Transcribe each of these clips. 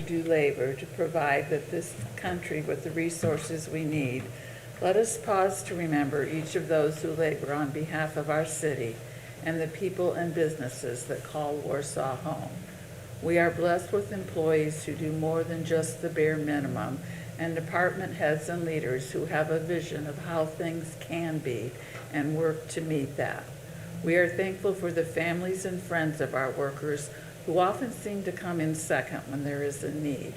do labor to provide that this country with the resources we need, let us pause to remember each of those who labor on behalf of our city and the people and businesses that call Warsaw home. We are blessed with employees who do more than just the bare minimum, and department heads and leaders who have a vision of how things can be and work to meet that. We are thankful for the families and friends of our workers who often seem to come in second when there is a need.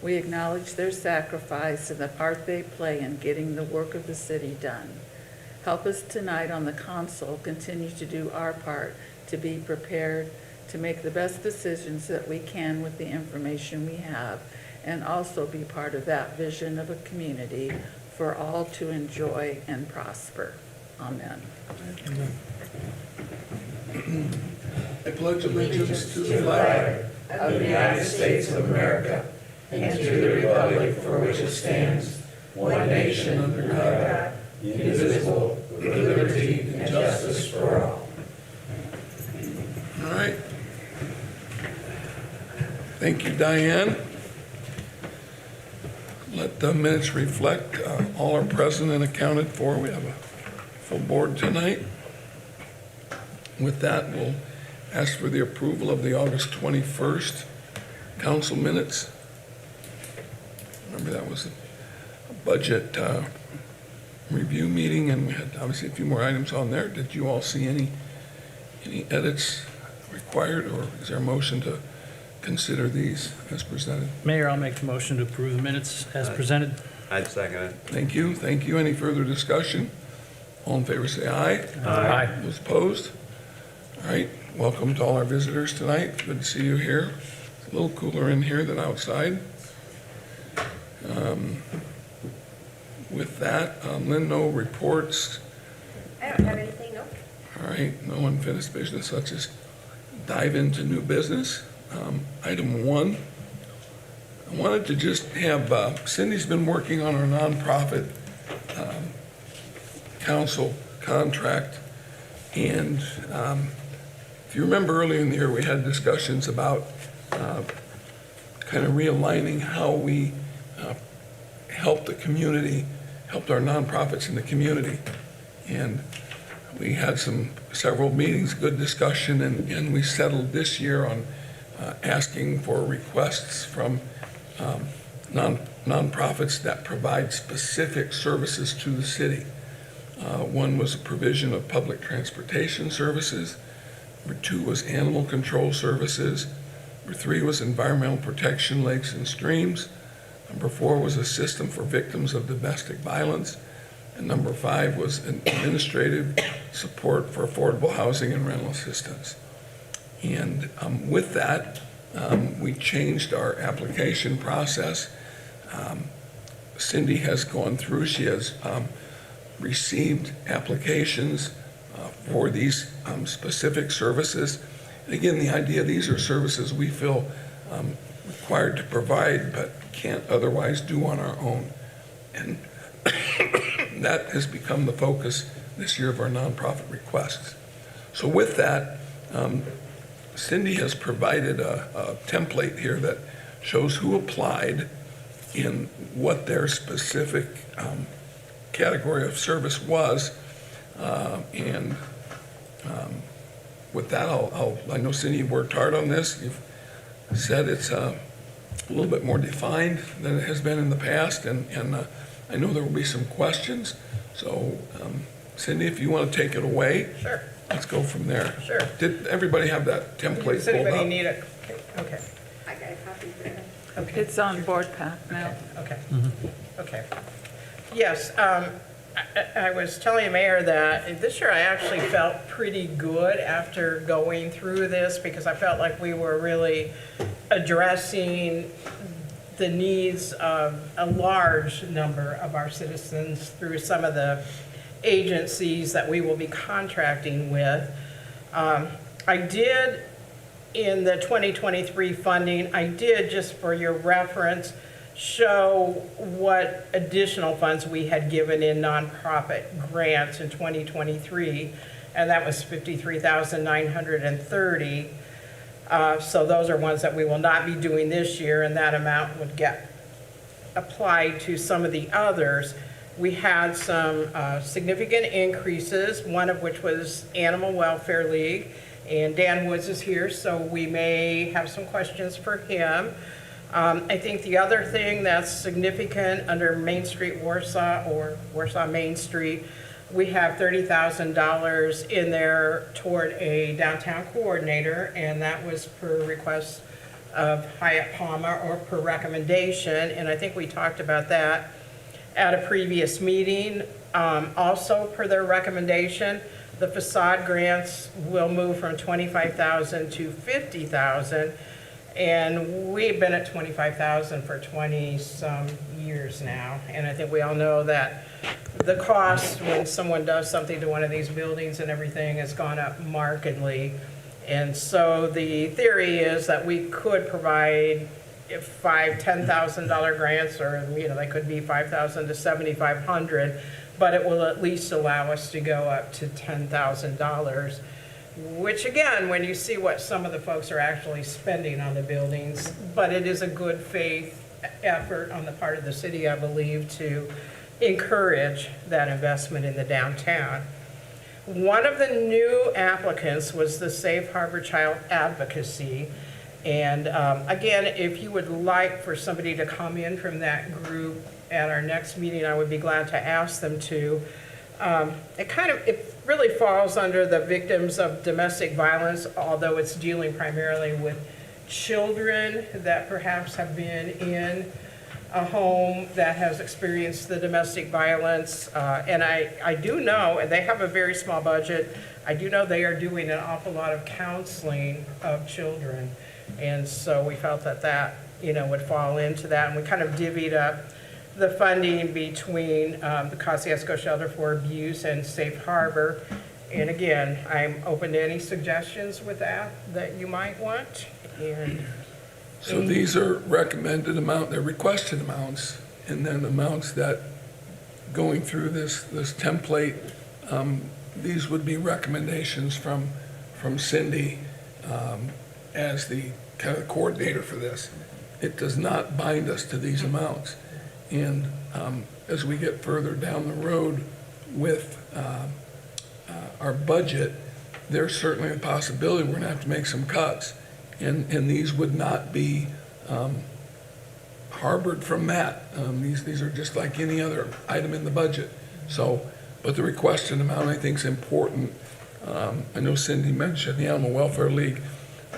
We acknowledge their sacrifice and the part they play in getting the work of the city done. Help us tonight on the console continue to do our part to be prepared, to make the best decisions that we can with the information we have, and also be part of that vision of a community for all to enjoy and prosper. Amen. I pledge allegiance to the flag of the United States of America and to the republic for which it stands, one nation under God, indivisible, with liberty and justice for all. All right. Thank you, Diane. Let the minutes reflect all are present and accounted for. We have a full board tonight. With that, we'll ask for the approval of the August 21st council minutes. Remember, that was a budget review meeting, and we had obviously a few more items on there. Did you all see any edits required, or is there a motion to consider these as presented? Mayor, I'll make the motion to approve the minutes as presented. I'd second it. Thank you. Thank you. Any further discussion? All in favor say aye. Aye. Those opposed? All right. Welcome to all our visitors tonight. Good to see you here. It's a little cooler in here than outside. With that, Lynn, no reports. I don't have anything, no. All right. No unfinished business. Let's just dive into new business. Item 1. I wanted to just have, Cindy's been working on our nonprofit council contract, and if you remember earlier in the year, we had discussions about kind of realigning how we help the community, helped our nonprofits in the community. And we had several meetings, good discussion, and we settled this year on asking for requests from nonprofits that provide specific services to the city. One was a provision of public transportation services. Number 2 was animal control services. Number 3 was environmental protection, lakes and streams. Number 4 was a system for victims of domestic violence. And number 5 was administrative support for affordable housing and rental assistance. And with that, we changed our application process. Cindy has gone through, she has received applications for these specific services. And again, the idea, these are services we feel required to provide but can't otherwise do on our own. And that has become the focus this year of our nonprofit requests. So with that, Cindy has provided a template here that shows who applied in what their specific category of service was. And with that, I know Cindy, you've worked hard on this. You've said it's a little bit more defined than it has been in the past, and I know there will be some questions. So Cindy, if you want to take it away. Sure. Let's go from there. Sure. Did everybody have that template Does pulled anybody up? need it? Okay. I got a copy there. Okay. It's on board pack now. Okay. Okay. Yes, I was telling the mayor that this year I actually felt pretty good after going through this, because I felt like we were really addressing the needs of a large number of our citizens through some of the agencies that we will be contracting with. I did, in the 2023 funding, I did, just for your reference, show what additional funds we had given in nonprofit grants in 2023, and that was $53,930. So those are ones that we will not be doing this year, and that amount would get applied to some of the others. We had some significant increases, one of which was Animal Welfare League, and Dan Woods is here, so we may have some questions for him. I think the other thing that's significant under Main Street Warsaw, or Warsaw Main Street, we have $30,000 in there toward a downtown coordinator, and that was per request of Hyatt Palmer or per recommendation, and I think we talked about that at a previous meeting. Also, per their recommendation, the facade grants will move from $25,000 to $50,000, and we've been at $25,000 for 20-some years now, and I think we all know that the cost when someone does something to one of these buildings and everything has gone up markedly. And so the theory is that we could provide $10,000 grants, or, they could be $5,000 to $7,500, but it will at least allow us to go up to $10,000, which again, when you see what some of the folks are actually spending on the buildings, but it is a good faith effort on the part of the city, I believe, to encourage that investment in the downtown. One of the new applicants was the Safe Harbor Child Advocacy. And again, if you would like for somebody to come in from that group at our next meeting, I would be glad to ask them to. It really falls under the victims of domestic violence, although it's dealing primarily with children that perhaps have been in a home that has experienced the domestic violence. And I do know, and they have a very small budget, I do know they are doing an awful lot of counseling of children. And so we felt that would fall into that. And we kind of divvied up the funding between the Kosciuszko Shelter for Abuse and Safe Harbor. And again, I'm open to any suggestions with that you might want. And So these are recommended they're requested amounts, and then amounts that, going through this template, these would be recommendations from Cindy as the kind of coordinator for this. It does not bind us to these amounts. And as we get further down the road with our budget, there's certainly a possibility we're going to have to make some cuts. And these would not be harbored from that. These are just like any other item in the budget. So, but the requested amount, I think, is important. I know Cindy mentioned the Animal Welfare League.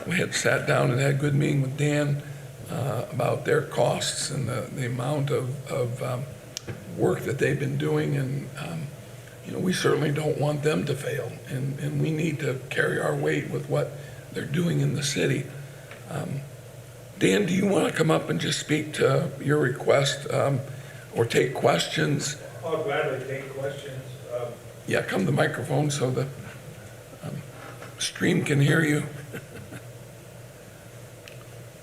We had sat down and had a good meeting with Dan about their costs and the amount of work that they've been doing. And, we certainly don't want them to fail. And we need to carry our weight with what they're doing in the city. Dan, do you want to come up and just speak to your request or take questions? I'll gladly take questions. Yeah, come to the microphone so the stream can hear you.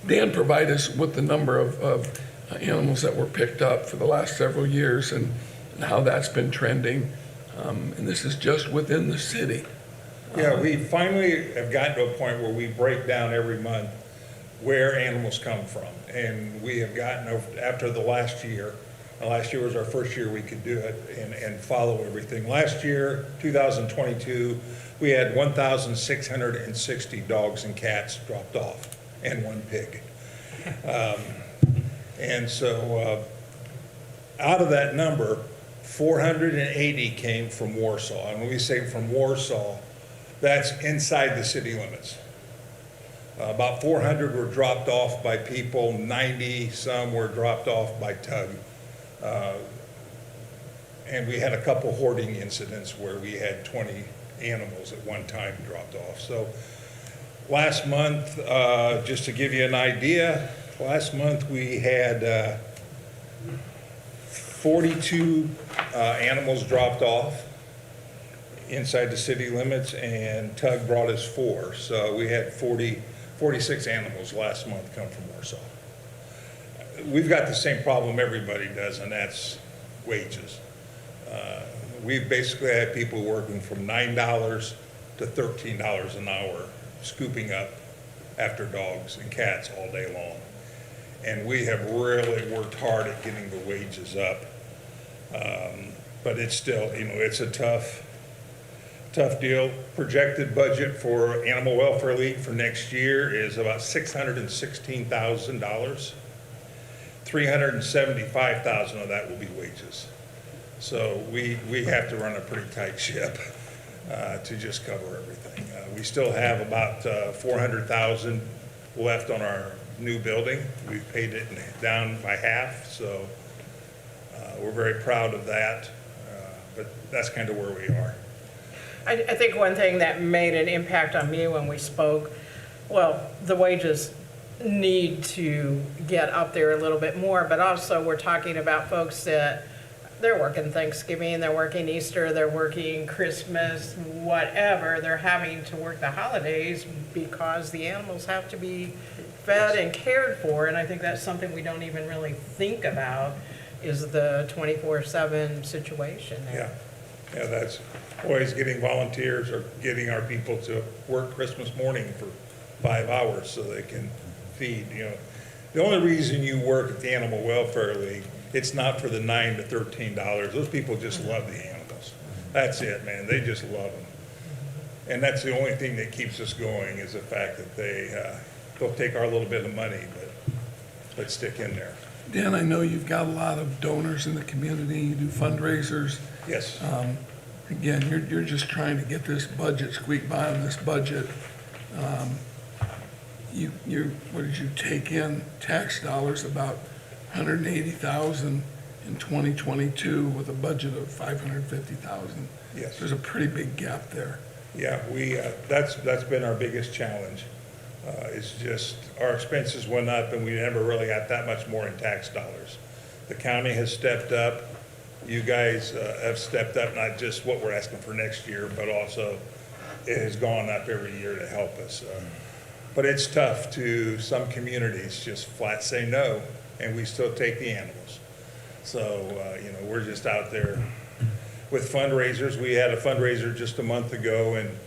Dan provided us with the number of animals that were picked up for the last several years and how that's been trending. And this is just within the city. Yeah, we finally have gotten to a point where we break down every month where animals come from. And we have gotten, after the last year was our first year we could do it and follow everything. Last year, 2022, we had 1,660 dogs and cats dropped off and one pig. And so out of that number, 480 came from Warsaw. And when we say from Warsaw, that's inside the city limits. About 400 were dropped off by people, 90 some were dropped off by Tug. And we had a couple hoarding incidents where we had 20 animals at one time dropped off. So last month, just to give you an idea, last month we had 42 animals dropped off inside the city limits, and Tug brought us 4. So we had 46 animals last month come from Warsaw. We've got the same problem everybody does, and that's wages. We've basically had people working from $9 to $13 an hour, scooping up after dogs and cats all day long. And we have really worked hard at getting the wages up. But it's still, it's a tough deal. Projected budget for Animal Welfare League for next year is about $616,000. $375,000 of that will be wages. So we have to run a pretty tight ship to just cover everything. We still have about $400,000 left on our new building. We've paid it down by half, so we're very proud of that. But that's kind of where we are. I think one thing that made an impact on me when we spoke, well, the wages need to get up there a little bit more, but also we're talking about folks that they're working Thanksgiving, they're working Easter, they're working Christmas, whatever. They're having to work the holidays because the animals have to be fed and cared for. And I think that's something we don't even really think about, is the 24/7 situation there. Yeah, that's always getting volunteers or getting our people to work Christmas morning for 5 hours so they can feed, The only reason you work at the Animal Welfare League, it's not for the $9 to $13. Those people just love the animals. That's it, man. They just love them. And that's the only thing that keeps us going, is the fact that they'll take our little bit of money, but stick in there. Dan, I know you've got a lot of donors in the community, you do fundraisers. Yes. Again, you're just trying to get this budget, squeak by on this budget. What did you take in tax dollars, about 180,000 in 2022 with a budget of 550,000? Yes. There's a pretty big gap there. Yeah, that's been our biggest challenge. It's just our expenses went up and we never really got that much more in tax dollars. The county has stepped up. You guys have stepped up, not just what we're asking for next year, but also it has gone up every year to help us. But it's tough to some communities just flat say no, and we still take the animals. So, we're just out there with fundraisers. We had a fundraiser just a month ago and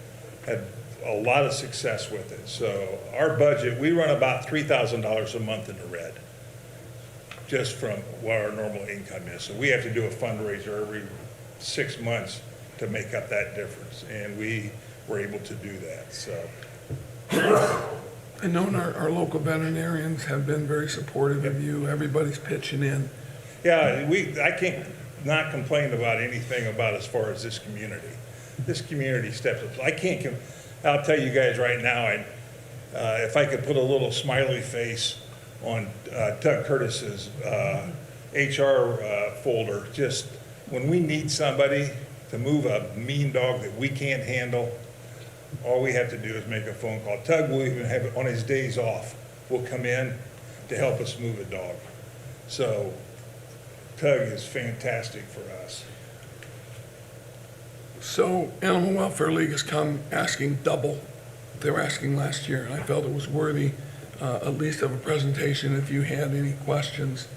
had a lot of success with it. So our budget, we run about $3,000 a month in the red, just from what our normal income is. So we have to do a fundraiser every 6 months to make up that difference, and we were able to do that, so. I know our local veterinarians have been very supportive of you. Everybody's pitching in. Yeah, I can't not complain about anything about as far as this community. This community steps up. I'll tell you guys right now, if I could put a little smiley face on Tug Curtis's HR folder, just when we need somebody to move a mean dog that we can't handle, all we have to do is make a phone call. Tug will even have it on his days off, will come in to help us move a dog. So Tug is fantastic for us. So Animal Welfare League has come asking double they were asking last year, and I felt it was worthy at least of a presentation if you had any questions.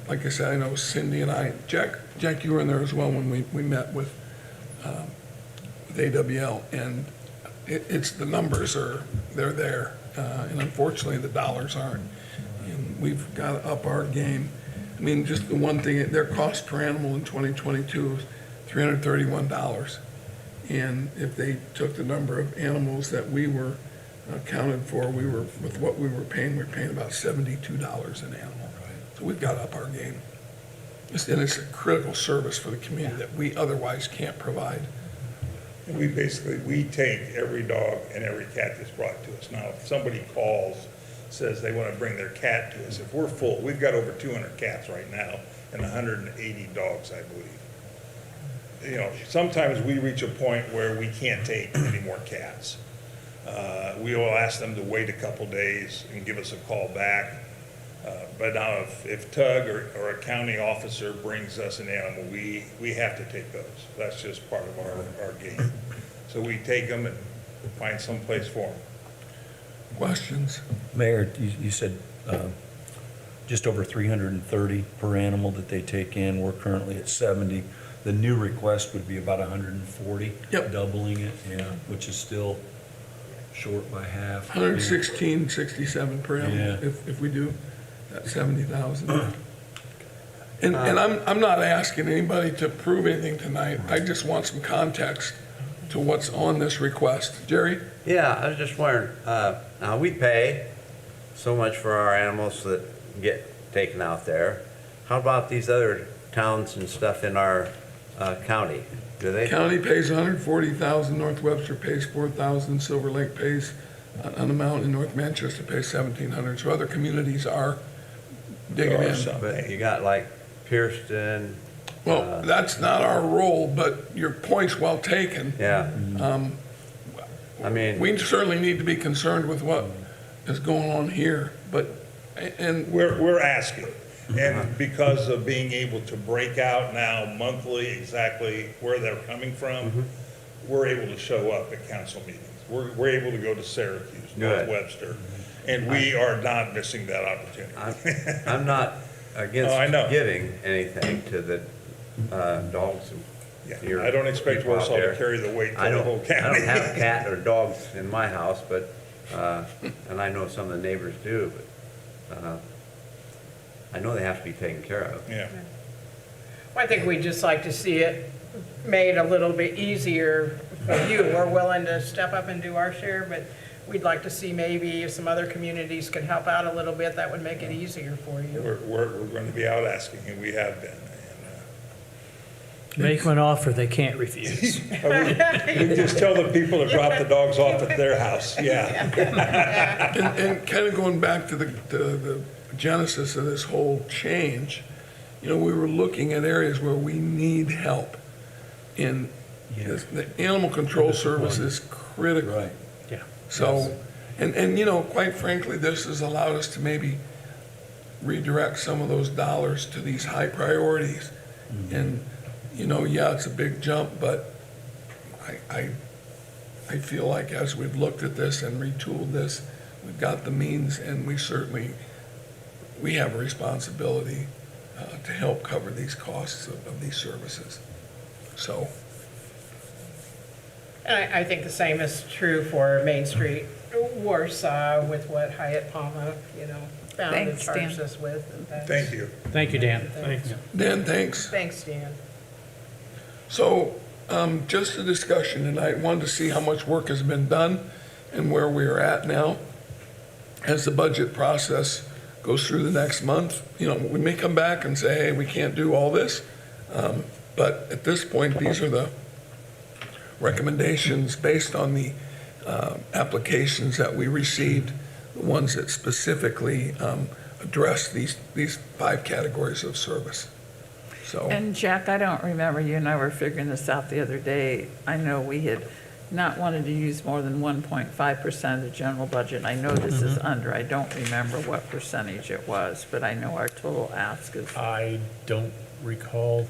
Like I said, I know Cindy and I, Jack, you were in there as well when we met with AWL, and it's the numbers they're there, and unfortunately the dollars aren't. And we've got to up our game. I mean, just the one thing, their cost per animal in 2022 was $331. And if they took the number of animals that we were accounted for, with what we were paying about $72 an animal. So we've got to up our game. And it's a critical service for the community that we otherwise can't provide. And we take every dog and every cat that's brought to us. Now, if somebody calls, says they want to bring their cat to us, if we're full, we've got over 200 cats right now and 180 dogs, I believe. Sometimes we reach a point where we can't take any more cats. We will ask them to wait a couple days and give us a call back. But now if Tug or a county officer brings us an animal, we have to take those. That's just part of our game. So we take them and find some place for them. Questions? Mayor, you said just over 330 per animal that they take in. We're currently at 70. The new request would be about 140, Yep. doubling it, yeah, which is still short by half. 116.67 per Yeah. animal, if we do that 70,000. And I'm not asking anybody to prove anything tonight, I just want some context to what's on this request. Jerry? Yeah, I was just wondering, now we pay so much for our animals that get taken out there. How about these other towns and stuff in our county? Do they? County pays 140,000, North Webster pays 4,000, Silver Lake pays an amount, and North Manchester pays 1,700. So other communities are digging There are in. some. But you got like Pierceton, Well, that's not our role, but your point's well taken. yeah. I mean, We certainly need to be concerned with what is going on here, but, and We're asking, and because of being able to break out now monthly exactly where they're coming from, we're able to show up at council meetings. We're able to go to Syracuse, North Good. Webster, and we are not missing that opportunity. I'm not against Oh, I know. giving anything to the dogs. and Yeah, your I don't expect people out Warsaw to there. carry the weight I for the don't, whole I county. don't have a cat or dogs in my house, but, and I know some of the neighbors do, but, I know they have to be taken care of. Yeah, I think we'd just like to see it made a little bit easier for you. We're willing to step up and do our share, but we'd like to see maybe if some other communities could help out a little bit, that would make it easier for you. we're going to be out asking, and we have been. Make them an offer they can't refuse. And we just tell the people to drop the dogs off at their house, yeah. And kind of going back to the genesis of this whole change, you know, we were looking at areas where we need help. In, the animal control service is critical. Right. Yeah. So, and you know, quite frankly, this has allowed us to maybe redirect some of those dollars to these high priorities. And, you know, yeah, it's a big jump, but I feel like as we've looked at this and retooled this, we've got the means, and we have a responsibility to help cover these costs of these services. So, And I think the same is true for Main Street, Warsaw, with what Hyatt Palma, found and Thanks, Dan. charged us with. And that's- Thank you. Thank you, Dan. Thanks. Dan, thanks. Thanks, Dan. So, just a discussion tonight, wanted to see how much work has been done and where we're at now. As the budget process goes through the next month, you know, we may come back and say, hey, we can't do all this. But at this point, these are the recommendations based on the applications that we received, the ones that specifically address these 5 categories of service. So. And Jack, I don't remember, you and I were figuring this out the other day. I know we had not wanted to use more than 1.5% of the general budget. I know this is under, I don't remember what percentage it was, but I know our total ask is, I don't recall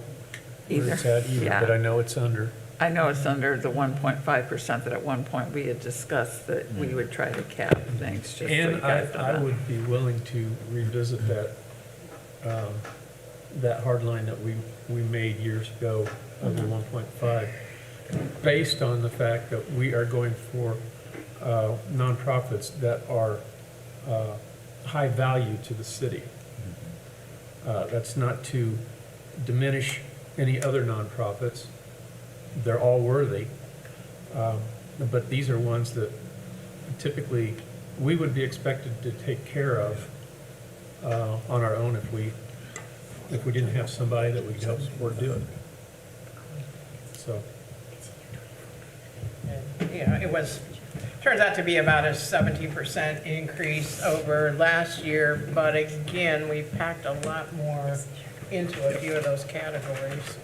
where it's Either. at either, Yeah. but I know it's under. I know it's under the 1.5% that at one point we had discussed that we would try to cap things, just so you And guys know I that. would be willing to revisit that hard line that we made years ago of the 1.5, based on the fact that we are going for nonprofits that are high value to the city. That's not to diminish any other nonprofits. They're all worthy. But these are ones that typically we would be expected to take care of on our own if we didn't have somebody that we could help support doing it. So, And, turns out to be about a 70% increase over last year, but again, we packed a lot more into a few of those categories.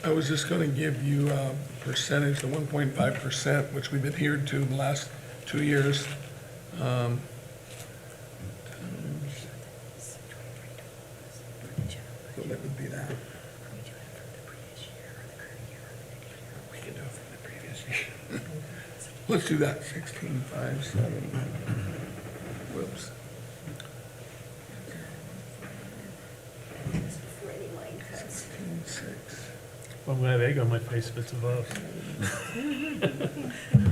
I was just going to give you a percentage, the 1.5%, which we've adhered to the last 2 years. So that would be that. We can do it from the previous year. Let's do that, 16,570. Whoops. For any line cuts. 16,600. I'm gonna have egg on my face if it's above.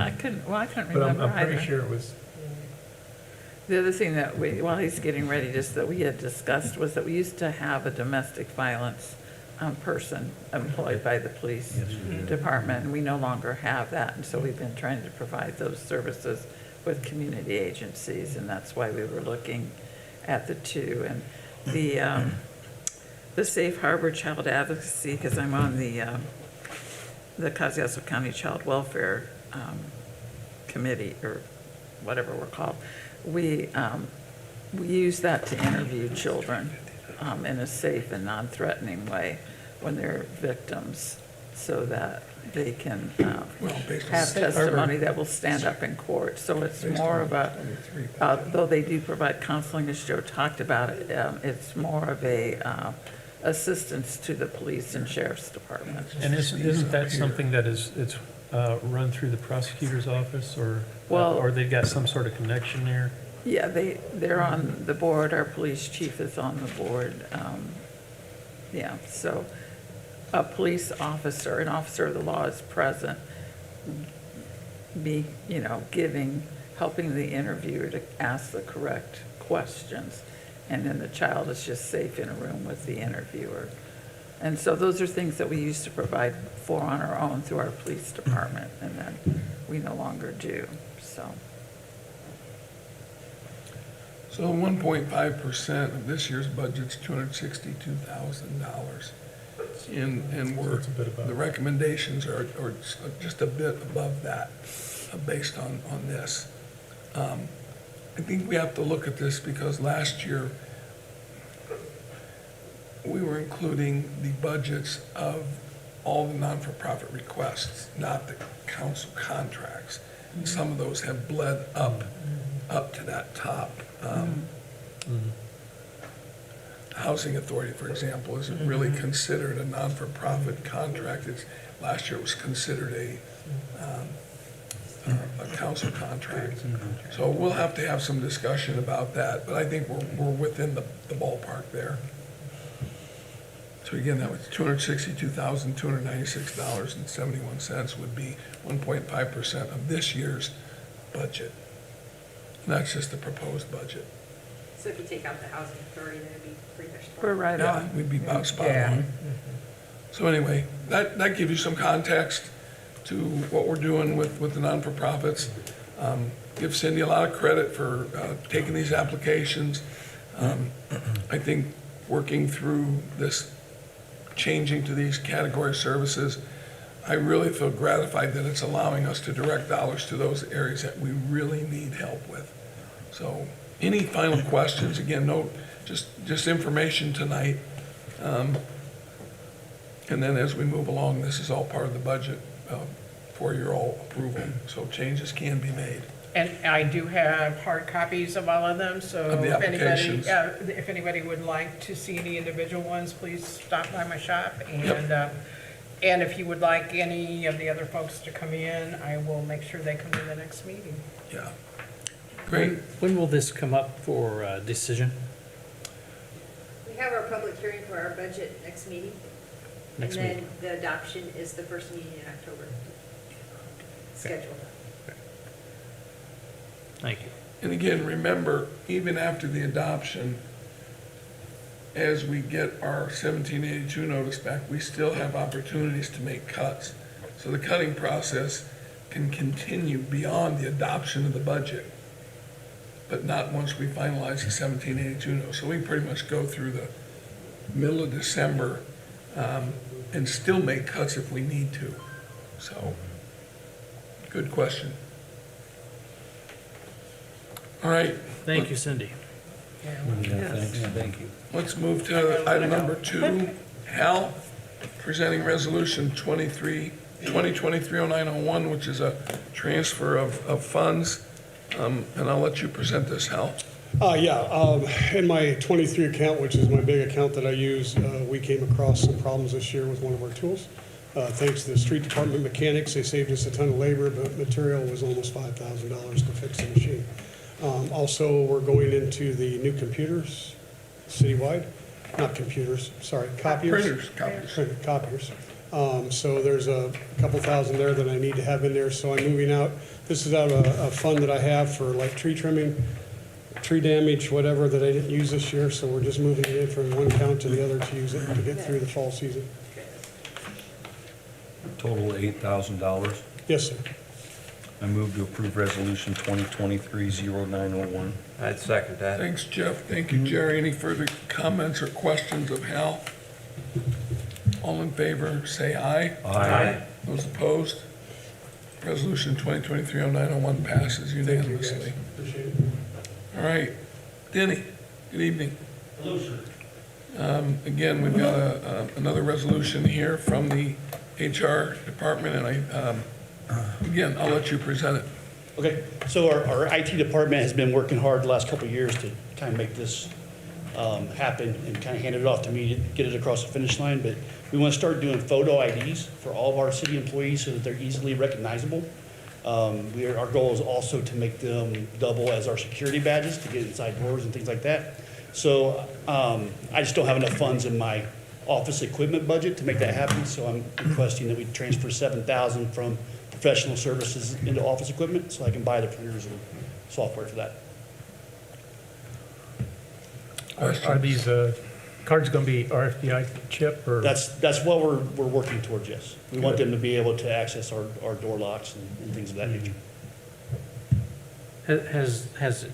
I couldn't But remember I'm pretty either. sure it was, The other thing that we, while he's getting ready, just that we had discussed was that we used to have a domestic violence person employed by the police department, and we no longer have that, and so we've been trying to provide those services with community agencies, and that's why we were looking at the two. And the Safe Harbor Child Advocacy, because I'm on the Kosciuszko County Child Welfare Committee, or whatever we're called, we use that to interview children in a safe and non-threatening way when they're victims, so that they can based on have Safe Harbor. testimony that will stand up in court. So it's more of a, though they do provide counseling, as Joe talked about, it's more of a assistance to the police and sheriff's department. and isn't that something that it's run through the prosecutor's office, or Well- they've got some sort of connection there? Yeah, they're on the board, our police chief is on the board. Yeah, so a police officer, an officer of the law is present, helping the interviewer to ask the correct questions. And then the child is just safe in a room with the interviewer. And so those are things that we used to provide for on our own through our police department, and then we no longer do, so. So 1.5% of this year's budget's $262,000. And That's a bit above. the recommendations are just a bit above that, based on this. I think we have to look at this because last year, we were including the budgets of all the non-for-profit requests, not the council contracts. And some of those have bled up to that top. Housing Authority, for example, isn't really considered a non-for-profit contract. Last year it was considered a council contract. So we'll have to have some discussion about that, but I think we're within the ballpark there. So again, that was $262,296.71 would be 1.5% of this year's budget. And that's just the proposed budget. So if you take out the housing authority, then it'd be pretty much. We're right Yeah, on. we'd be about spot Yeah. on. So anyway, that gives you some context to what we're doing with the non-for-profits. Give Cindy a lot of credit for taking these applications. I think working through this, changing to these category services, I really feel gratified that it's allowing us to direct dollars to those areas that we really need help with. So any final questions? Again, no, just information tonight. And then as we move along, this is all part of the budget for your all approval. So changes can be made. And I do have hard copies of all of them, so Of the if anybody, applications. if anybody would like to see any individual ones, please stop by my shop. Yep. And if you would like any of the other folks to come in, I will make sure they come to the next meeting. Yeah. Great. When will this come up for decision? We have our public hearing for our budget next meeting. Next And meeting. then the adoption is the first meeting in October. Scheduled. Thank you. And again, remember, even after the adoption, as we get our 1782 notice back, we still have opportunities to make cuts. So the cutting process can continue beyond the adoption of the budget, but not once we finalize the 1782 notice. So we pretty much go through the middle of December and still make cuts if we need to. So, good question. All right. Thank you, Cindy. Yeah, thanks, thank you. Let's move to item number 2. Hal, presenting resolution 2023-0901, which is a transfer of funds. And I'll let you present this, Hal. In my 23 account, which is my big account that I use, we came across some problems this year with one of our tools. Thanks to the street department mechanics, they saved us a ton of labor, but material was almost $5,000 to fix the machine. Also, we're going into the new computers citywide, not computers, sorry, copiers. Printers, copies. Copiers. So there's a couple thousand there that I need to have in there, so I'm moving out. This is out of a fund that I have for like tree trimming, tree damage, whatever, that I didn't use this year, so we're just moving it in from one account to the other to use it to get through the fall season. Total $8,000. Yes, sir. I move to approve resolution 2023-0901. I'd second that. Thanks, Jeff. Thank you, Jerry. Any further comments or questions of Hal? All in favor, say aye. Aye. Those opposed? Resolution 2023-0901 passes Thank you, guys. unanimously. Appreciate it. All right. Denny, good evening. Hello, sir. Again, we've got another resolution here from the HR department, and again, I'll let you present it. Okay, so our IT department has been working hard the last couple of years to kind of make this happen and kind of handed it off to me to get it across the finish line. But we want to start doing photo IDs for all of our city employees so that they're easily recognizable. Our goal is also to make them double as our security badges to get inside doors and things like that. So I just don't have enough funds in my office equipment budget to make that happen, so I'm requesting that we transfer $7,000 from professional services into office equipment so I can buy the printers and software for that. Are these cards going to be RFID chip or? That's what we're working towards, yes. We want them to be able to access our door locks and things of that nature. Has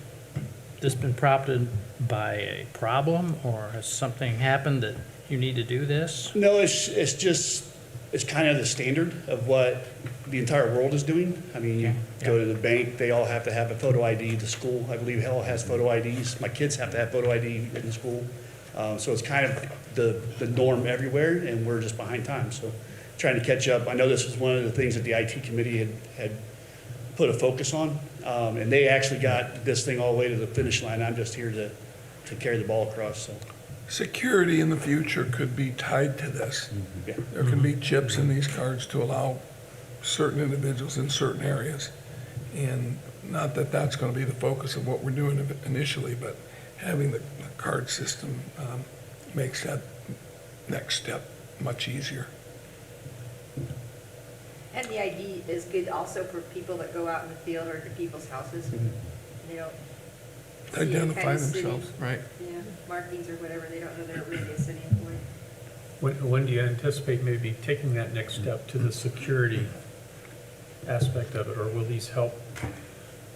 this been prompted by a problem, or has something happened that you need to do this? No, it's kind of the standard of what the entire world is doing. I mean, you go to the bank, they all have to have a photo ID. The school, I believe, hell has photo IDs. My kids have to have photo ID in the school. So it's kind of the norm everywhere, and we're just behind time. So trying to catch up. I know this was one of the things that the IT committee had put a focus on, and they actually got this thing all the way to the finish line. I'm just here to carry the ball across, so. Security in the future could be tied to this. Yeah. There can be chips in these cards to allow certain individuals in certain areas. And not that that's going to be the focus of what we're doing initially, but having the card system makes that next step much easier. And the ID is good also for people that go out in the field or to people's houses. They don't see any Identify kind of city, themselves, right? yeah, markings or whatever. They don't know they're really a city employee. When do you anticipate maybe taking that next step to the security aspect of it, or will these help?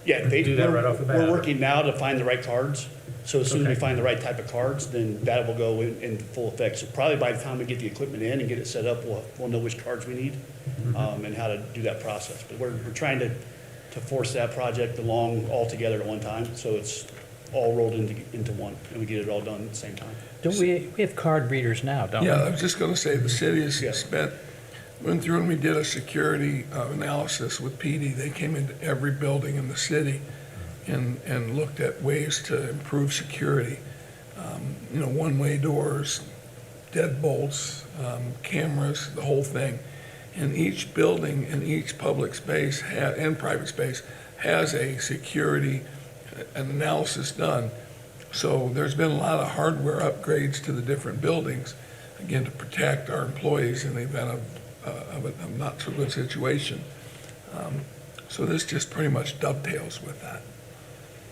Yeah, Do that right off the bat. we're working now to find the right cards. So as soon as we find the right type of cards, then that will go in full effect. So probably by the time we get the equipment in and get it set up, we'll know which cards we need and how to do that process. But we're trying to force that project along all together at one time, so it's all rolled into one, and we get it all done at the same time. Don't we have card readers now, don't we? Yeah, I was just going to say, the city has Yeah. went through and we did a security analysis with PD. They came into every building in the city and looked at ways to improve security. One-way doors, deadbolts, cameras, the whole thing. And each building and each public space and private space has a security analysis done. So there's been a lot of hardware upgrades to the different buildings, again, to protect our employees in the event of a not so good situation. So this just pretty much dovetails with that.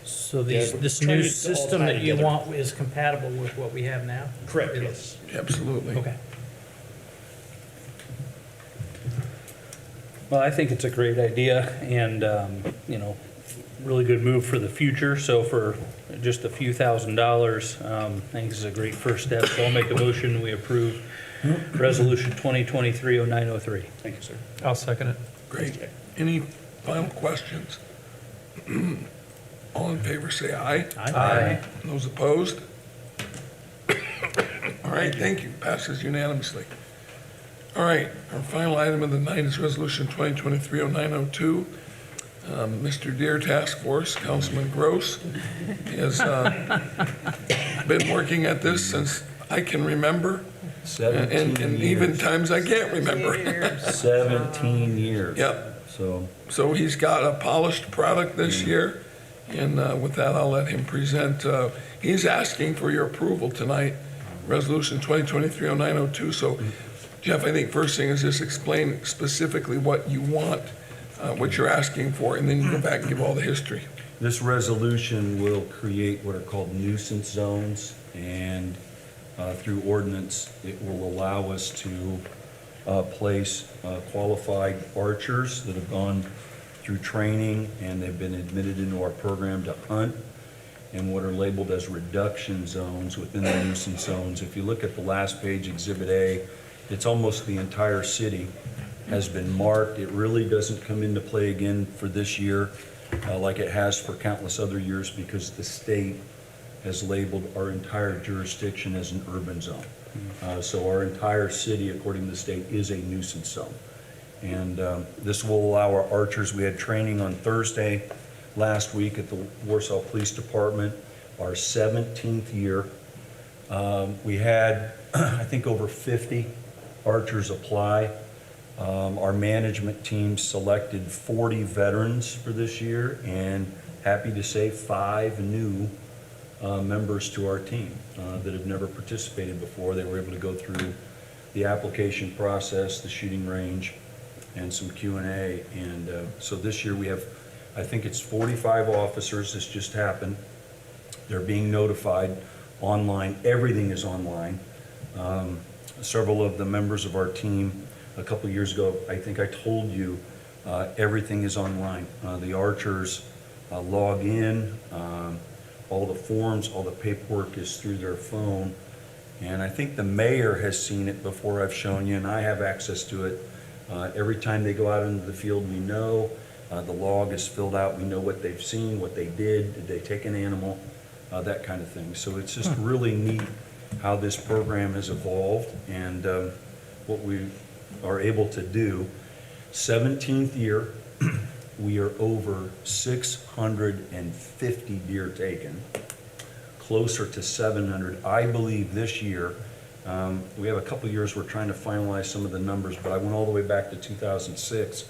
So Yeah, we're this trying new to get it all system tied that you together. want is compatible with what we have now? Correct, yes. Absolutely. Okay. Well, I think it's a great idea and, really good move for the future. So for just a few $1,000s, I think this is a great first step. So I'll make a motion, we approve Resolution 2023-0903. Thank you, sir. I'll second it. Great. Any final questions? All in favor, say aye. Aye. Those opposed? All right, thank you. Passes unanimously. All right, our final item of the night is Resolution 2023-0902. Mr. Deere Task Force, Councilman Gross, has been working at this since I can remember, and even times I can't remember. 17 years. Yep. So, He's got a polished product this year, and with that, I'll let him present. He's asking for your approval tonight, Resolution 2023-0902. So Jeff, I think first thing is just explain specifically what you want, what you're asking for, and then you go back and give all the history. This resolution will create what are called nuisance zones, and through ordinance, it will allow us to place qualified archers that have gone through training and they've been admitted into our program to hunt in what are labeled as reduction zones within the nuisance zones. If you look at the last page, Exhibit A, it's almost the entire city has been marked. It really doesn't come into play again for this year like it has for countless other years because the state has labeled our entire jurisdiction as an urban zone. So our entire city, according to the state, is a nuisance zone. And this will allow our archers, we had training on Thursday last week at the Warsaw Police Department, our 17th year. We had, I think, over 50 archers apply. Our management team selected 40 veterans for this year, and happy to say 5 new members to our team that have never participated before. They were able to go through the application process, the shooting range, and some Q&A. And so this year we have, I think it's 45 officers. This just happened. They're being notified online. Everything is online. Several of the members of our team, a couple years ago, I think I told you, everything is online. The archers log in, all the forms, all the paperwork is through their phone. And I think the mayor has seen it before I've shown you, and I have access to it. Every time they go out into the field, we know, the log is filled out, we know what they've seen, what they did they take an animal, that kind of thing. So it's just really neat how this program has evolved and what we are able to do. 17th year, we are over 650 deer taken, closer to 700. I believe this year, we have a couple years we're trying to finalize some of the numbers, but I went all the way back to 2006.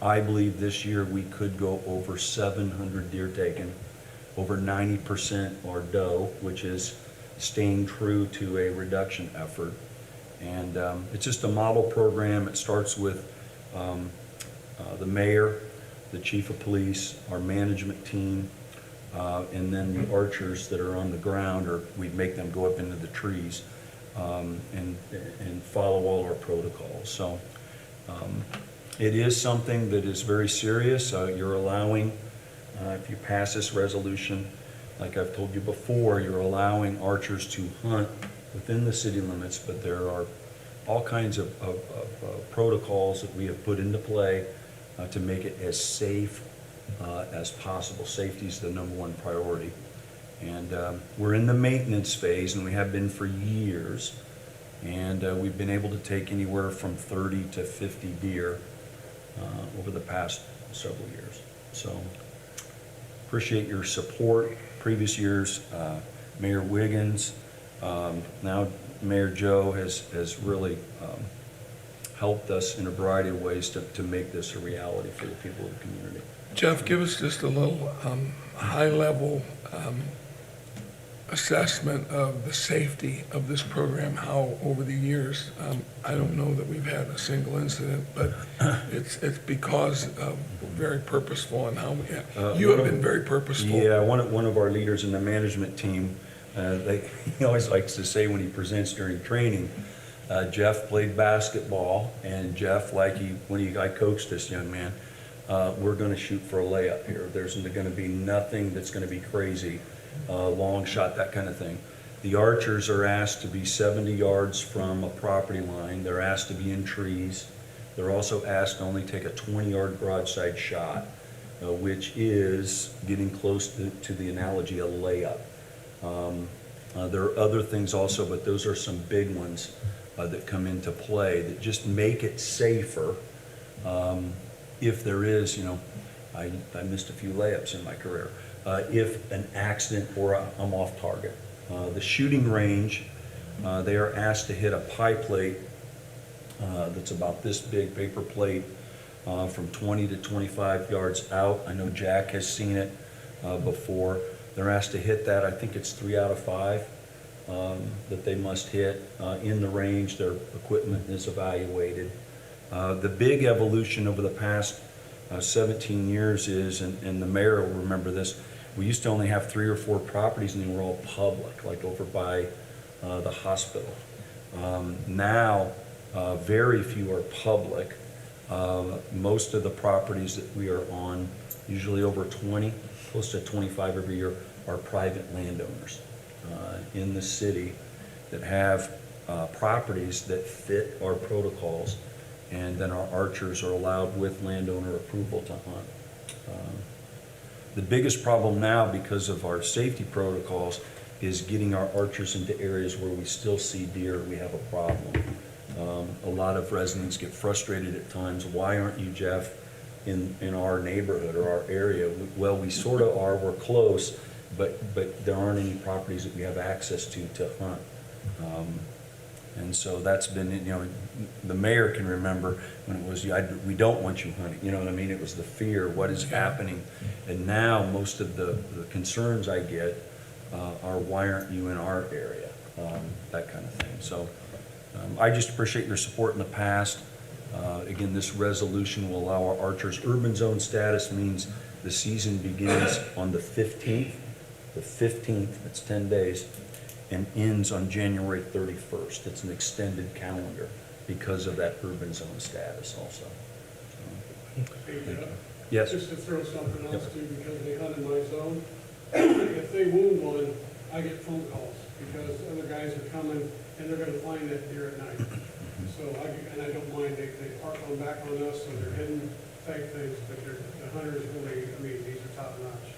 I believe this year we could go over 700 deer taken, over 90% are doe, which is staying true to a reduction effort. And it's just a model program. It starts with the mayor, the chief of police, our management team, and then the archers that are on the ground, or we make them go up into the trees and follow all our protocols. So it is something that is very serious. You're allowing, if you pass this resolution, like I've told you before, you're allowing archers to hunt within the city limits, but there are all kinds of protocols that we have put into play to make it as safe as possible. Safety is the #1 priority. And we're in the maintenance phase, and we have been for years. And we've been able to take anywhere from 30 to 50 deer over the past several years. So appreciate your support. Previous years, Mayor Wiggins, now Mayor Joe has really helped us in a variety of ways to make this a reality for the people of the community. Jeff, give us just a little high-level assessment of the safety of this program, how over the years, I don't know that we've had a single incident, but it's because very purposeful and how we you have been very purposeful. Yeah, one of our leaders in the management team, he always likes to say when he presents during training, Jeff played basketball, and Jeff, I coached this young man, we're going to shoot for a layup here. There's going to be nothing that's going to be crazy. Long shot, that kind of thing. The archers are asked to be 70 yards from a property line. They're asked to be in trees. They're also asked to only take a 20-yard broadside shot, which is getting close to the analogy of layup. There are other things also, but those are some big ones that come into play that just make it safer. If there is, I missed a few layups in my career. If an accident or I'm off target. The shooting range, they are asked to hit a pie plate that's about this big, paper plate, from 20 to 25 yards out. I know Jack has seen it before. They're asked to hit that. I think it's 3 out of 5 that they must hit. In the range, their equipment is evaluated. The big evolution over the past 17 years is, and the mayor will remember this, we used to only have 3 or 4 properties and they were all public, like over by the hospital. Now, very few are public. Most of the properties that we are on, usually over 20, close to 25 every year, are private landowners in the city that have properties that fit our protocols, and then our archers are allowed with landowner approval to hunt. The biggest problem now, because of our safety protocols, is getting our archers into areas where we still see deer. We have a problem. A lot of residents get frustrated at times. Why aren't you, Jeff, in our neighborhood or our area? Well, we sort of are. We're close, but there aren't any properties that we have access to hunt. And so that's been, you know, the mayor can remember when it was, we don't want you hunting, you know what I mean? It was the fear, what is happening? And now, most of the concerns I get are, why aren't you in our area? That kind of thing. So I just appreciate your support in the past. Again, this resolution will allow our archers. Urban zone status means the season begins on the 15th. The 15th, that's 10 days. And ends on January 31st. It's an extended calendar because of that urban zone status also. Yes? Just to throw something else too, because they hunt in my zone, if they wound one, I get phone calls, because other guys are coming and they're gonna find that deer at night. So I don't mind, they park on back on us, so they're hidden type things, but the hunters really, I mean, these are top notch.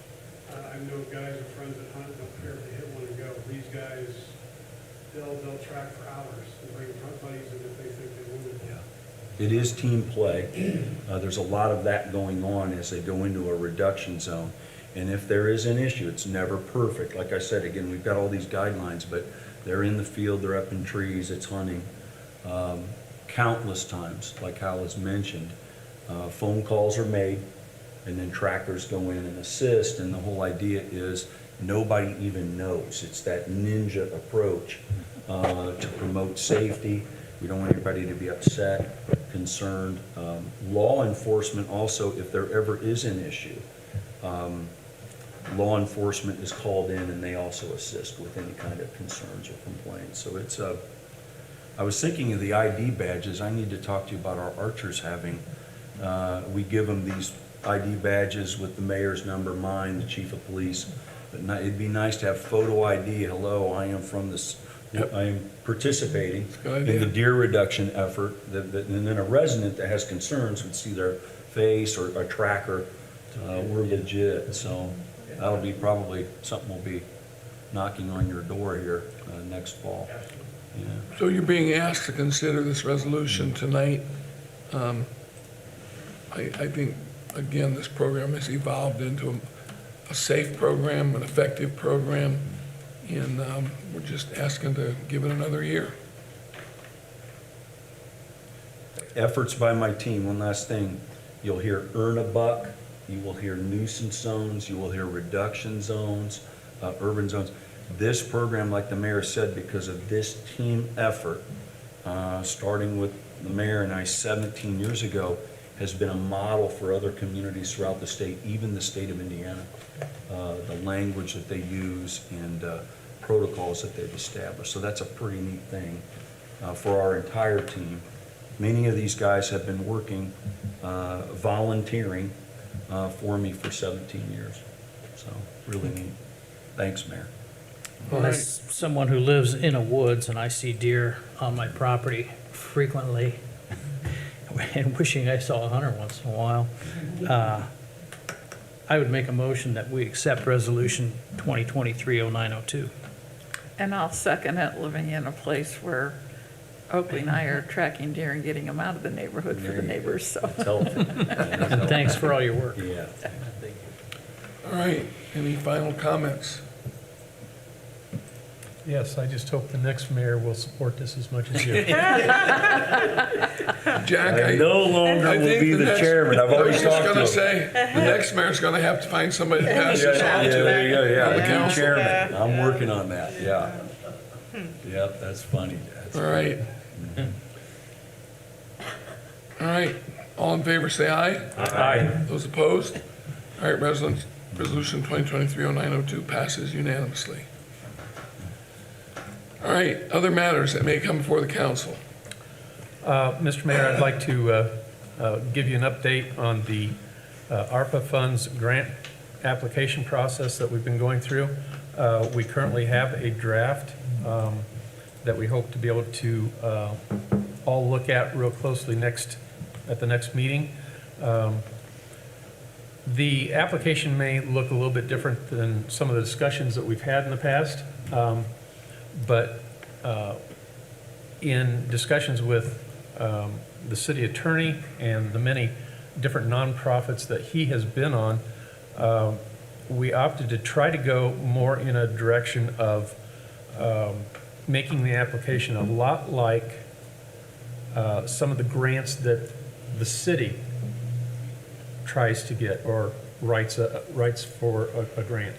I know guys or friends that hunt, don't care if they hit one and go. These guys, they'll track for hours and bring hunt buddies in if they think they wounded. It is team play. There's a lot of that going on as they go into a reduction zone. And if there is an issue, it's never perfect. Like I said, again, we've got all these guidelines, but they're in the field, they're up in trees, it's hunting. Countless times, like Hal has mentioned, phone calls are made, and then trackers go in and assist, and the whole idea is nobody even knows. It's that ninja approach to promote safety. We don't want anybody to be upset, concerned. Law enforcement also, if there ever is an issue, law enforcement is called in and they also assist with any kind of concerns or complaints. So it's I was thinking of the ID badges. I need to talk to you about our archers having, we give them these ID badges with the mayor's number, mine, the chief of police. But it'd be nice to have photo ID. Hello, I am from this, I am participating in the deer reduction effort. And then a resident that has concerns would see their face or a tracker. We're legit. So that'll be probably something we'll be knocking on your door here next fall. Yeah. So you're being asked to consider this resolution tonight. I think, again, this program has evolved into a safe program, an effective program, and we're just asking to give it another year. Efforts by my team, one last thing. You'll hear earn a buck, you will hear nuisance zones, you will hear reduction zones, urban zones. This program, like the mayor said, because of this team effort, starting with the mayor and I 17 years ago, has been a model for other communities throughout the state, even the state of Indiana. The language that they use and protocols that they've established. So that's a pretty neat thing for our entire team. Many of these guys have been working, volunteering for me for 17 years. So really neat. Thanks, Mayor. Well, as someone who lives in a woods and I see deer on my property frequently and wishing I saw a hunter once in a while, I would make a motion that we accept Resolution 2023-0902. And I'll second it, living in a place where Oakley and I are tracking deer and getting them out of the neighborhood for the neighbors, so. It's healthy. And thanks for all your work. Yeah. All right, any final comments? Yes, I just hope the next mayor will support this as much as you. Jack, I no longer I will think be the next- chairman. I've I already was just talked to gonna him. say, the next mayor's gonna have to find somebody to pass this on Yeah, there you to. go, on the yeah, council. chairman. I'm working on that, yeah. Yep, that's funny. That's All right. All right, all in favor, say aye. Aye. Those opposed? All right, resolution 2023-0902 passes unanimously. All right, other matters that may come before the council. Mr. Mayor, I'd like to give you an update on the ARPA funds grant application process that we've been going through. We currently have a draft that we hope to be able to all look at real closely at the next meeting. The application may look a little bit different than some of the discussions that we've had in the past, but in discussions with the city attorney and the many different nonprofits that he has been on, we opted to try to go more in a direction of making the application a lot like some of the grants that the city tries to get or writes for a grant.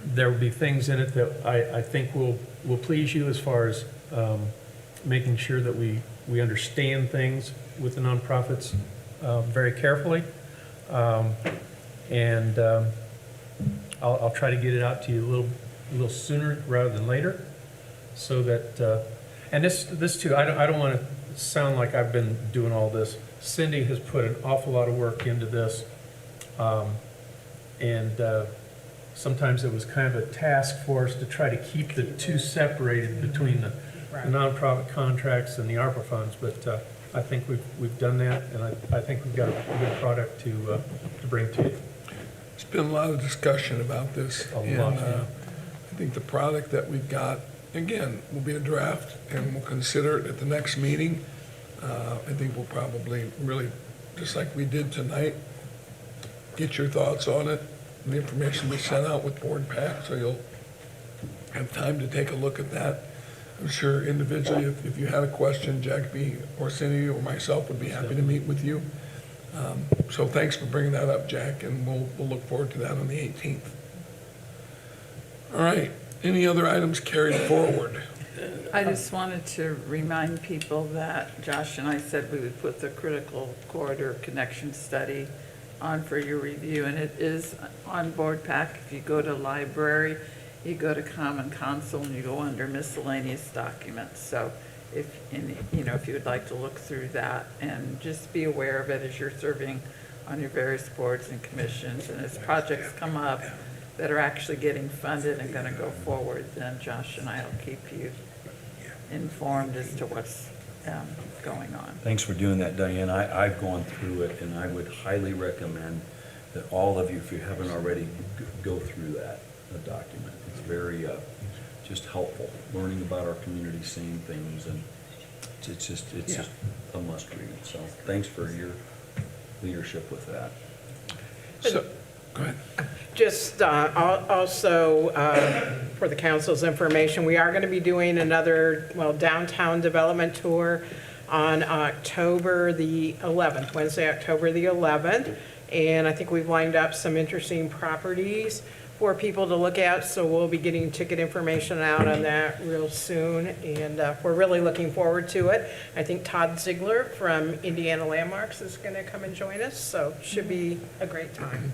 There will be things in it that I think will please you as far as making sure that we understand things with the nonprofits very carefully. And I'll try to get it out to you a little sooner rather than later, so that and this too, I don't want to sound like I've been doing all this. Cindy has put an awful lot of work into this, and sometimes it was kind of a task for us to try to keep the two separated between the nonprofit contracts and the ARPA funds, but I think we've done that, and I think we've got a good product to bring to you. There's been a lot of discussion about this. A lot, and, yeah. I think the product that we've got, again, will be a draft, and we'll consider it at the next meeting. I think we'll probably really, just like we did tonight, get your thoughts on it. The information we sent out with board pack, so you'll have time to take a look at that. I'm sure individually, if you had a question, Jack or Cindy or myself would be happy to meet with you. So thanks for bringing that up, Jack, and we'll look forward to that on the 18th. All right, any other items carried forward? I just wanted to remind people that Josh and I said we would put the critical corridor connection study on for your review, and it is on board pack. If you go to library, you go to Common Council, and you go under miscellaneous documents. So if you would like to look through that, and just be aware of it as you're serving on your various boards and commissions, and as projects come up that are actually getting funded and going to go forward, then Josh and I will keep you informed as to what's going on. Thanks for doing that, Diane. I've gone through it, and I would highly recommend that all of you, if you haven't already, go through that document. It's very just helpful, learning about our community, seeing things, and it's just a must read. So thanks for your leadership with that. So, go ahead. Just also, for the council's information, we are going to be doing another, downtown development tour on October the 11th, Wednesday, October the 11th. And I think we've lined up some interesting properties for people to look at, so we'll be getting ticket information out on that real soon, and we're really looking forward to it. I think Todd Ziegler from Indiana Landmarks is going to come and join us, so should be a great time.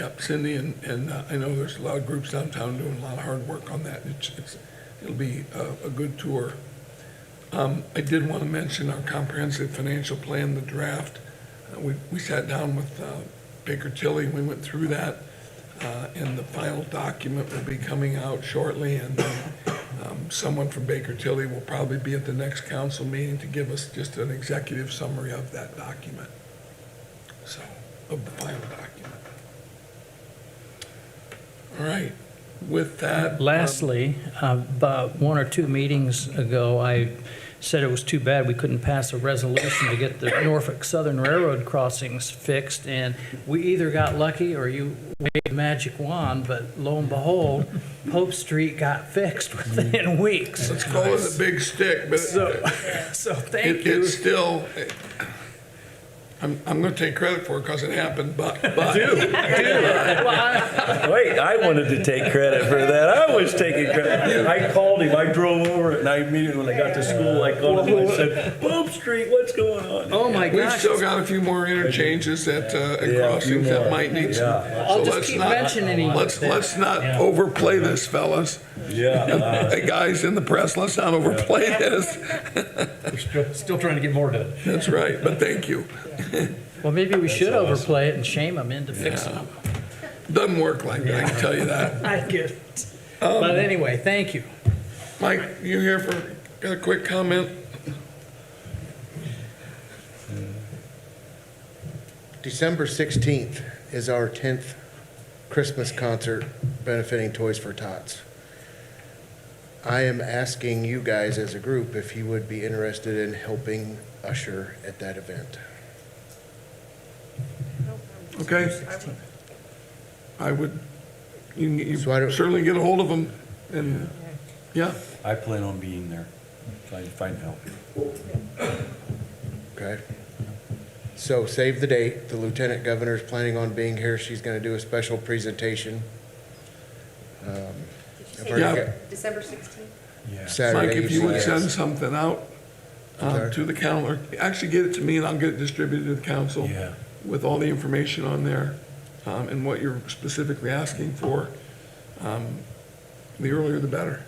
Yep, Cindy, and I know there's a lot of groups downtown doing a lot of hard work on that. It'll be a good tour. I did want to mention our comprehensive financial plan, the draft. We sat down with Baker Tilly, we went through that, and the final document will be coming out shortly, and then someone from Baker Tilly will probably be at the next council meeting to give us just an executive summary of that document, so, of the final document. All right, with that. Lastly, about 1 or 2 meetings ago, I said it was too bad we couldn't pass a resolution to get the Norfolk Southern Railroad crossings fixed, and we either got lucky or you waved a magic wand, but lo and behold, Pope Street got fixed within weeks. Let's call it a big stick, but So thank you. it's still, I'm going to take credit for it because it happened, but Wait, I wanted to take credit for that. I was taking credit. I called him. I drove over and I immediately, when I got to school, I called him and I said, Pope Street, what's going on? Oh, my we've gosh. still got a few more interchanges at Yeah, a few crossings that more. might need some. Yeah. I'll so just let's keep not- mentioning him. Let's not overplay this, fellas. Yeah. Hey, guys in the press, let's not overplay this. We're still trying to get more done. That's right, but thank you. Well, maybe we should overplay it and shame them into fixing them. Doesn't work like that, I can tell you that. I get it. But anyway, thank you. Mike, you here for, got a quick comment? December 16th is our 10th Christmas concert benefiting Toys for Tots. I am asking you guys as a group if you would be interested in helping usher at that event. Okay. I would, you So I don't- certainly get a hold of them, and, yeah, I plan on being there, trying to find help. Okay? So save the date. The Lieutenant Governor is planning on being here. She's going to do a special presentation. Did you I've say already Yeah. got December 16th? Yeah. Saturday. Mike, if you would yes. send something out sorry? to the council, or actually get it to me and I'll get it distributed to the council Yeah. with all the information on there, and what you're specifically asking for. The earlier the better.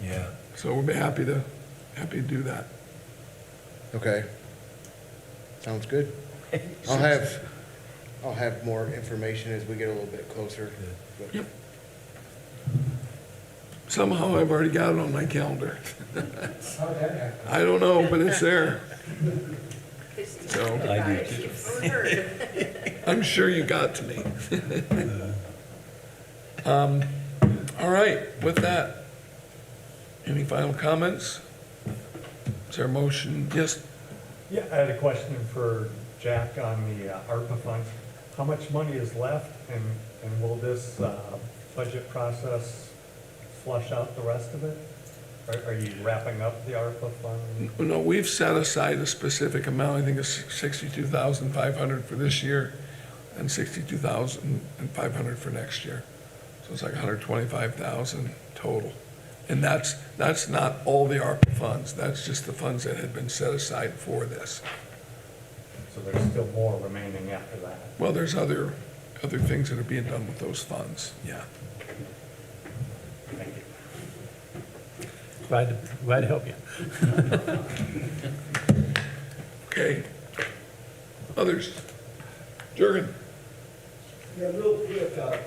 Yeah. So we'll be happy to do that. Okay. Sounds good. I'll have more information as we get a little bit closer. But- Yep. Somehow I've already got it on my calendar. I don't know, but it's there. So I do too. I'm sure you got to me. All right, with that, any final comments? Is there a motion? Yes, Yeah, I had a question for Jack on the ARPA funds. How much money is left, and will this budget process flush out the rest of it? Are you wrapping up the ARPA fund? no, we've set aside a specific amount, I think it's 62,500 for this year and 62,500 for next year. So it's like 125,000 total. And that's not all the ARPA funds, that's just the funds that had been set aside for this. So there's still more remaining after that? Well, there's other things that are being done with those funds, yeah. Thank you. Glad to help you. Okay. Others? Jurgen? Yeah, real quick, I'm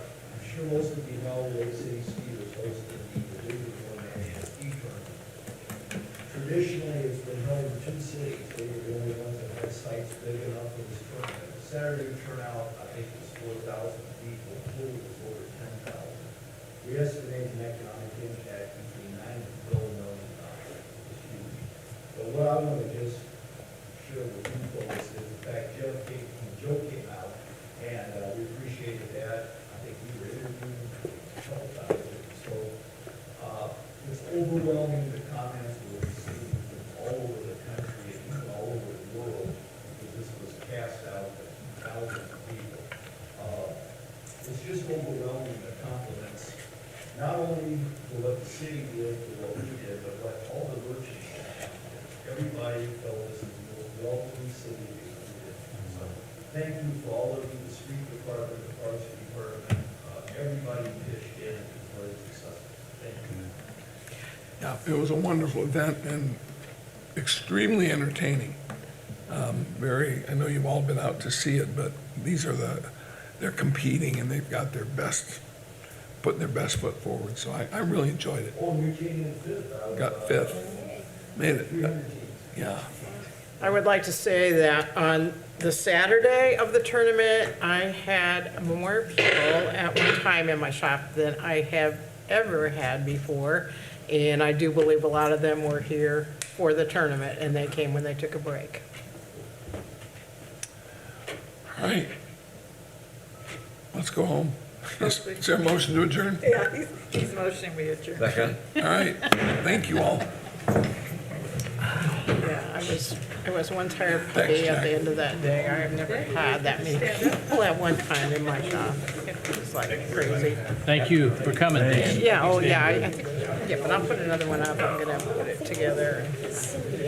sure most of you know Lake City Ski was hosting the Louisville National Ski Tournament. Traditionally, it's been held in two cities. They were the only ones that had sites big enough for this tournament. The Saturday turnout, I think, was 4,000 people. The pool was over 10,000. We estimate an economic impact between $9 and $12 million. It's huge. But what I want to just share with you folks is the fact Joe came out, and we appreciated that. I think we were interviewing a couple times. So it's overwhelming, the comments we're receiving from all over the country and even all over the world, because this was cast out to thousands of people. It's just overwhelming, the compliments, not only for what the city did, for what we did, but what all the merchants did. Everybody felt this is the most welcoming city we did. So thank you for all of you, the street department, the parks department, everybody pitched in, it was very successful. Thank you. Yeah, it was a wonderful event and extremely entertaining. I know you've all been out to see it, but they're competing and they've got putting their best foot forward, so I really enjoyed it. Oh, you came in fifth. Got fifth, made it, 300 teams. yeah. I would like to say that on the Saturday of the tournament, I had more people at one time in my shop than I have ever had before. And I do believe a lot of them were here for the tournament, and they came when they took a break. All right. Let's go home. Is there a motion to adjourn? Yeah, he's motioning we adjourn. Second? All right, thank you all. Yeah, I was one tired Thanks, puppy at Jack. the end of that day. I have never had that many people at one time in my shop. It was like crazy. Thank you for coming, Dan. Yeah, oh, yeah, I think, yeah, but I'll put another one up. I'm gonna put it together.